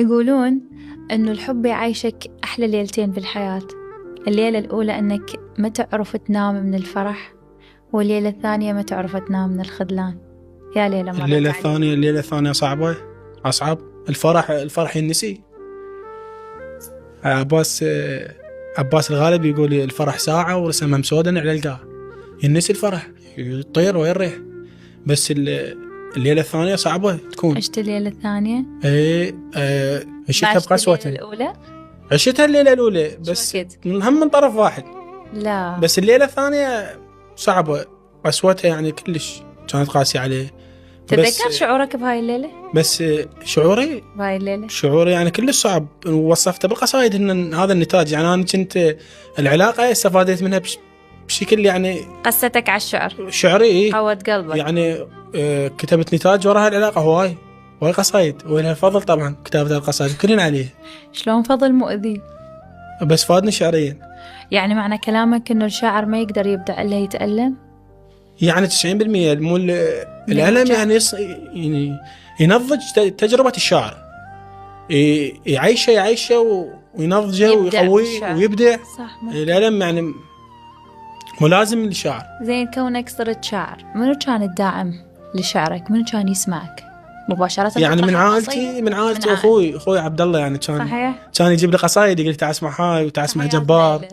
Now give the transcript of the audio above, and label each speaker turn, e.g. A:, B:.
A: يقولون إنه الحب يعيشك أحلى ليلتين بالحياة. الليلة الأولى إنك ما تعرف تنام من الفرح، والليلة الثانية ما تعرف تنام من الخذلان. يا ليلة مرة
B: الليلة الثانية صعبة، أصعب. الفرح ينسي. عباس الغالب يقول الفرح ساعة ورسمها مسودا على القاع، ينسي الفرح يطير ويريح. بس الليلة الثانية صعبة تكون.
A: عشت الليلة الثانية؟
B: عشتها بقسوتها.
A: الأولى
B: عشتها الليلة الأولى بس هم من طرف واحد.
A: لا
B: بس الليلة الثانية صعبة، قسوتها يعني كلش كانت قاسية عليه.
A: تتذكر شعورك بهاي الليلة؟
B: بس شعوري
A: بهاي الليلة
B: يعني كلش صعب، ووصفته بالقصائد إن هذا النتاج. يعني أنا كنت العلاقة استفادت منها بشكل يعني
A: قصتك على الشعر
B: شعري
A: قوت قلبك
B: يعني. كتبت نتاج وراها العلاقة هواي قصايد، ولها فضل طبعا كتابة القصائد كلنا عليه.
A: شلون فضل مؤذي،
B: بس فادني شعريا.
A: يعني معنى كلامك إنه الشاعر ما يقدر يبدع إلا يتألم؟
B: يعني 90% مو الألم يعني ينضج تجربة الشاعر، يعيشه وينضجه ويقويه ويبدع.
A: صح.
B: الألم يعني ملازم للشاعر.
A: زين، كونك صرت شاعر، منو كان الداعم لشعرك؟ منو كان يسمعك مباشرة؟
B: يعني من عائلتي أخوي عبد الله يعني كان يجيب لي قصايد، يقول لي تعال اسمع هاي وتعال اسمع جبار.